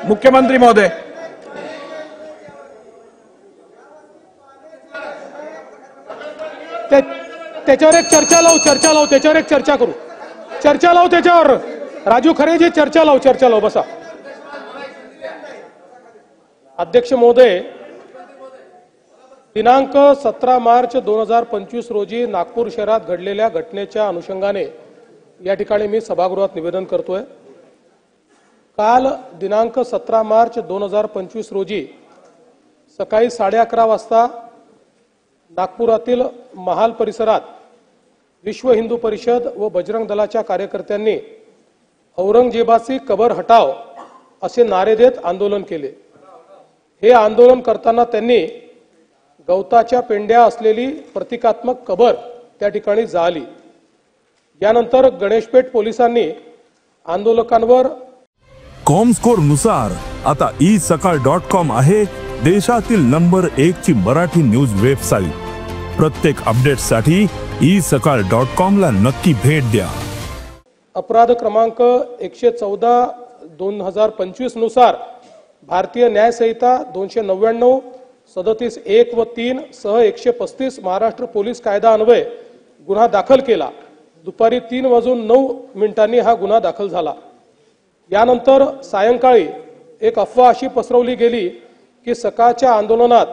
मुख्यमंत्री महोदय, त्याच्यावर एक चर्चा लावू त्याच्यावर एक चर्चा करू, त्याच्यावर राजू खरेजी चर्चा लावू बसा. अध्यक्ष महोदय, दिनांक 17 मार्च 2025 रोजी नागपूर शहरात घडलेल्या घटनेच्या अनुषंगाने या ठिकाणी मी सभागृहात निवेदन करतोय. काल दिनांक 17 मार्च 2025 रोजी सकाळी 11:30 वाजता नागपुरातील महाल परिसरात विश्व हिंदू परिषद व बजरंग दलाच्या कार्यकर्त्यांनी औरंगजेबाची कबर हटाव असे नारे देत आंदोलन केले. हे आंदोलन करताना त्यांनी गवताच्या पेंड्या असलेली प्रतिकात्मक कबर त्या ठिकाणी जाळली. यानंतर गणेशपेठ पोलिसांनी आंदोलकांवर कॉमस्कोर नुसार आता isakal.com आहे देशातील नंबर 1 ची मराठी न्यूज वेबसाईट. प्रत्येक अपडेटसाठी isakal.com ला नक्की भेट द्या. अपराध क्रमांक 114/2025 नुसार भारतीय न्याय संहिता 299 37(1) व 3 सह 135 महाराष्ट्र पोलीस कायदा अन्वये गुन्हा दाखल केला. दुपारी 3:09 हा गुन्हा दाखल झाला. यानंतर सायंकाळी एक अफवा अशी पसरवली गेली की सकाळच्या आंदोलनात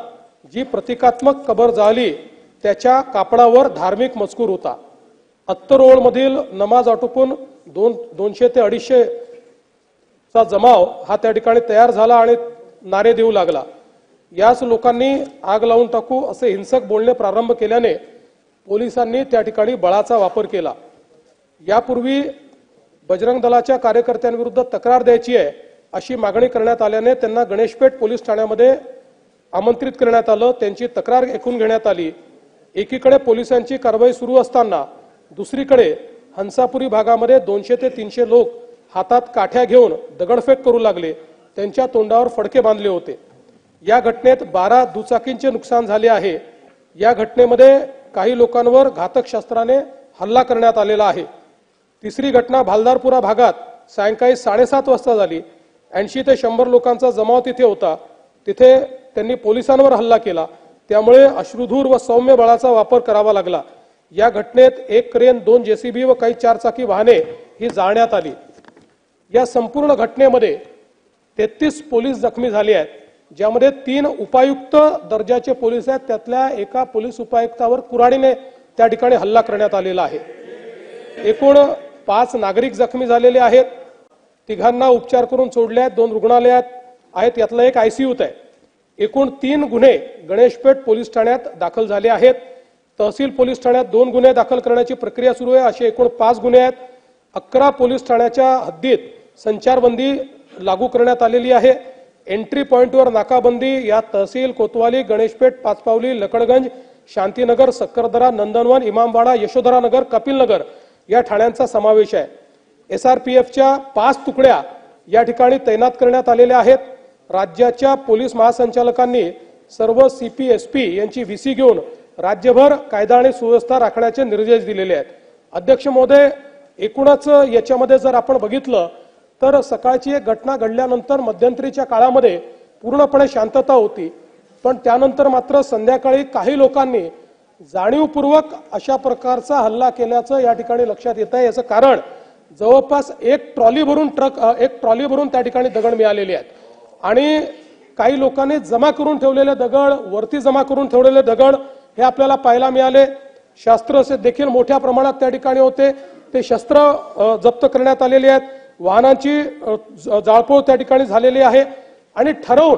जी प्रतिकात्मक कबर जाळली त्याच्या कापडावर धार्मिक मजकूर होता. अत्तरोळ मधील नमाज आटोपून 200 ते 250 चा जमाव हा त्या ठिकाणी तयार झाला आणि नारे देऊ लागला. याच लोकांनी आग लावून टाकू असे हिंसक बोलणे प्रारंभ केल्याने पोलिसांनी त्या ठिकाणी बळाचा वापर केला. यापूर्वी बजरंग दलाच्या कार्यकर्त्यांविरुद्ध तक्रार द्यायची आहे अशी मागणी करण्यात आल्याने त्यांना गणेशपेठ पोलीस ठाण्यामध्ये आमंत्रित करण्यात आलं. त्यांची तक्रार ऐकून घेण्यात आली. एकीकडे पोलिसांची कारवाई सुरू असताना दुसरीकडे हंसापुरी भागामध्ये 200 ते 300 लोक हातात काठ्या घेऊन दगडफेक करू लागले. त्यांच्या तोंडावर फडके बांधले होते. या घटनेत 12 दुचाकींचे नुकसान झाले आहे. या घटनेमध्ये काही लोकांवर घातक शस्त्राने हल्ला करण्यात आलेला आहे. तिसरी घटना भालदारपुरा भागात सायंकाळी 7:30 वाजता झाली. 80 ते 100 लोकांचा जमाव तिथे होता. तिथे त्यांनी पोलिसांवर हल्ला केला. त्यामुळे अश्रुधूर व सौम्य बळाचा वापर करावा लागला. या घटनेत एक क्रेन, 2 JCB व काही 4 चाकी वाहने ही जाळण्यात आली. या संपूर्ण घटनेमध्ये 33 पोलीस जखमी झाले आहेत, ज्यामध्ये 3 उपायुक्त दर्जाचे पोलीस आहेत. त्यातल्या एका पोलीस उपायुक्तावर कुऱ्हाडीने त्या ठिकाणी हल्ला करण्यात आलेला आहे. एकूण 5 नागरिक जखमी झालेले आहेत. 3घांना उपचार करून सोडले आहेत. 2 रुग्णालयात आहेत, यातला एक ICUत आहे. एकूण 3 गुन्हे गणेशपेठ पोलीस ठाण्यात दाखल झाले आहेत. तहसील पोलीस ठाण्यात 2 गुन्हे दाखल करण्याची प्रक्रिया सुरू आहे. असे एकूण 5 गुन्हे आहेत. 11 पोलीस ठाण्याच्या हद्दीत संचारबंदी लागू करण्यात आलेली आहे. एंट्री पॉइंटवर नाकाबंदी या तहसील कोतवाली, गणेशपेठ, पाचपावली, लकडगंज, शांतीनगर, सक्करदरा, नंदनवन, इमामवाडा, यशोधरानगर, कपिलनगर या ठाण्यांचा समावेश आहे. SRPFच्या 5 तुकड्या या ठिकाणी तैनात करण्यात आलेल्या आहेत. राज्याच्या पोलीस महासंचालकांनी सर्व CP SP यांची VC घेऊन राज्यभर कायदा आणि सुव्यवस्था राखण्याचे निर्देश दिलेले आहेत. अध्यक्ष महोदय, एकूणच याच्यामध्ये जर आपण बघितलं तर सकाळची एक घटना घडल्यानंतर मध्यंतरीच्या काळामध्ये पूर्णपणे शांतता होती. पण त्यानंतर मात्र संध्याकाळी काही लोकांनी जाणीवपूर्वक अशा प्रकारचा हल्ला केल्याचं या ठिकाणी लक्षात येत आहे. याचं कारण जवळपास एक ट्रॉली भरून त्या ठिकाणी दगड मिळालेले आहेत आणि काही लोकांनी जमा करून ठेवलेले दगड, वरती जमा करून ठेवलेले दगड हे आपल्याला पाहायला मिळाले. शस्त्र देखील मोठ्या प्रमाणात त्या ठिकाणी होते. ते शस्त्र जप्त करण्यात आलेले आहेत. वाहनांची जाळपोळ त्या ठिकाणी झालेली आहे आणि ठरवून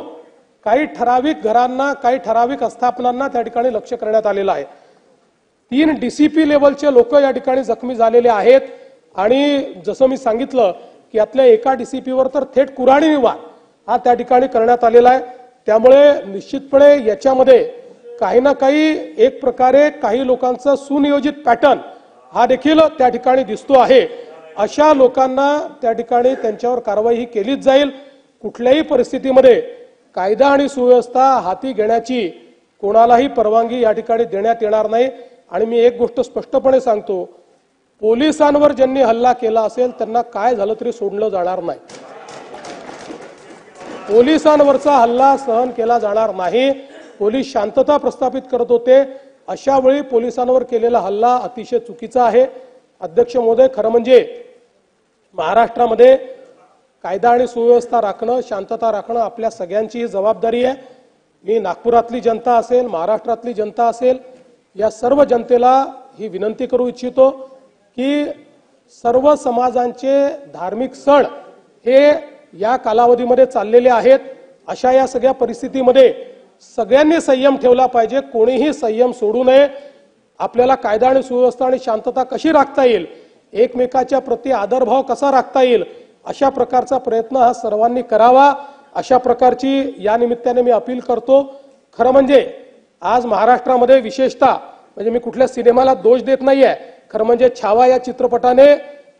काही ठराविक घरांना, काही ठराविक आस्थापनांना त्या ठिकाणी लक्ष करण्यात आलेलं आहे. 3 DCP लेवलचे लोक या ठिकाणी जखमी झालेले आहेत आणि जसं मी सांगितलं की यातल्या एका DCPवर तर थेट कुऱ्हाडीने वार हा त्या ठिकाणी करण्यात आलेला आहे. त्यामुळे निश्चितपणे याच्यामध्ये काही ना काही एक प्रकारे काही लोकांचा सुनियोजित पॅटर्न हा देखील त्या ठिकाणी दिसतो आहे. अशा लोकांना त्या ठिकाणी त्यांच्यावर कारवाई ही केलीच जाईल. कुठल्याही परिस्थितीमध्ये कायदा आणि सुव्यवस्था हाती घेण्याची कोणालाही परवानगी या ठिकाणी देण्यात येणार नाही. आणि मी एक गोष्ट स्पष्टपणे सांगतो, पोलिसांवर ज्यांनी हल्ला केला असेल त्यांना काय झालं तरी सोडलं जाणार नाही. पोलिसांवरचा हल्ला सहन केला जाणार नाही. पोलीस शांतता प्रस्थापित करत होते, अशा वेळी पोलिसांवर केलेला हल्ला अतिशय चुकीचा आहे. अध्यक्ष महोदय, खरं म्हणजे महाराष्ट्रामध्ये कायदा आणि सुव्यवस्था राखणं, शांतता राखणं आपल्या सगळ्यांची जबाबदारी आहे. मी नागपुरातली जनता असेल, महाराष्ट्रातली जनता असेल, या सर्व जनतेला ही विनंती करू इच्छितो की सर्व समाजांचे धार्मिक सण हे या कालावधीमध्ये चाललेले आहेत. अशा या सगळ्या परिस्थितीमध्ये सगळ्यांनी संयम ठेवला पाहिजे. कोणीही संयम सोडू नये. आपल्याला कायदा आणि सुव्यवस्था आणि शांतता कशी राखता येईल, एकमेकाच्या प्रति आदरभाव कसा राखता येईल, अशा प्रकारचा प्रयत्न हा सर्वांनी करावा, अशा प्रकारची या निमित्ताने मी अपील करतो. खरं म्हणजे आज महाराष्ट्रामध्ये विशेषतः, म्हणजे मी कुठल्या सिनेमाला दोष देत नाहीये, खरं म्हणजे छावा या चित्रपटाने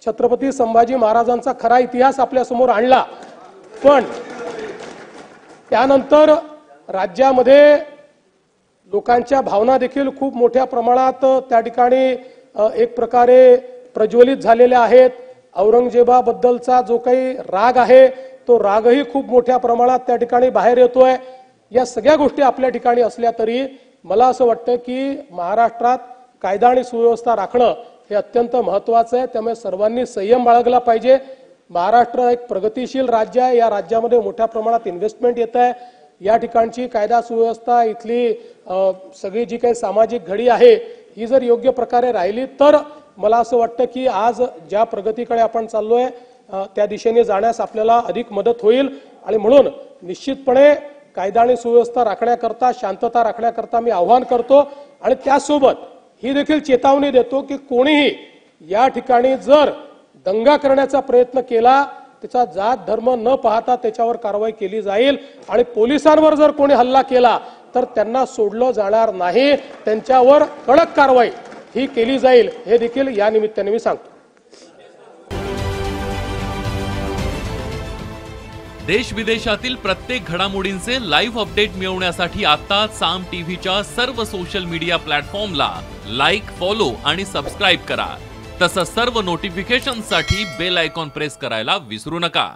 छत्रपती संभाजी महाराजांचा खरा इतिहास आपल्या समोर आणला. पण त्यानंतर राज्यामध्ये लोकांच्या भावना देखील खूप मोठ्या प्रमाणात त्या ठिकाणी एक प्रकारे प्रज्वलित झालेल्या आहेत. औरंगजेबाबद्दलचा जो काही राग आहे तो रागही खूप मोठ्या प्रमाणात त्या ठिकाणी बाहेर येतोय. या सगळ्या गोष्टी आपल्या ठिकाणी असल्या तरी मला असं वाटतं की महाराष्ट्रात कायदा आणि सुव्यवस्था राखणं हे अत्यंत महत्त्वाचं आहे. त्यामुळे सर्वांनी संयम बाळगला पाहिजे. महाराष्ट्र एक प्रगतिशील राज्य आहे. या राज्यामध्ये मोठ्या प्रमाणात इन्व्हेस्टमेंट येत आहे. या ठिकाणची कायदा सुव्यवस्था, इथली सगळी जी काही सामाजिक घडी आहे ही जर योग्य प्रकारे राहिली तर मला असं वाटतं की आज ज्या प्रगतीकडे आपण चाललोय त्या दिशेने जाण्यास आपल्याला अधिक मदत होईल. आणि म्हणून निश्चितपणे कायदा आणि सुव्यवस्था राखण्याकरता, शांतता राखण्याकरता मी आवाहन करतो. आणि त्यासोबत ही देखील चेतावणी देतो की कोणीही या ठिकाणी जर दंगा करण्याचा प्रयत्न केला, त्याचा जात धर्म न पाहता त्याच्यावर कारवाई केली जाईल. आणि पोलिसांवर जर कोणी हल्ला केला तर त्यांना सोडलं जाणार नाही, त्यांच्यावर कडक कारवाई ही केली जाईल, हे देखील या निमित्ताने मी सांगतो. देश विदेशातील प्रत्येक घडामोडींचे लाईव्ह अपडेट मिळवण्यासाठी आता साम टीव्हीच्या सर्व सोशल मीडिया प्लॅटफॉर्मला लाईक, फॉलो आणि सबस्क्राईब करा. तसंच सर्व नोटिफिकेशनसाठी बेल आयकॉन प्रेस करायला विसरू नका.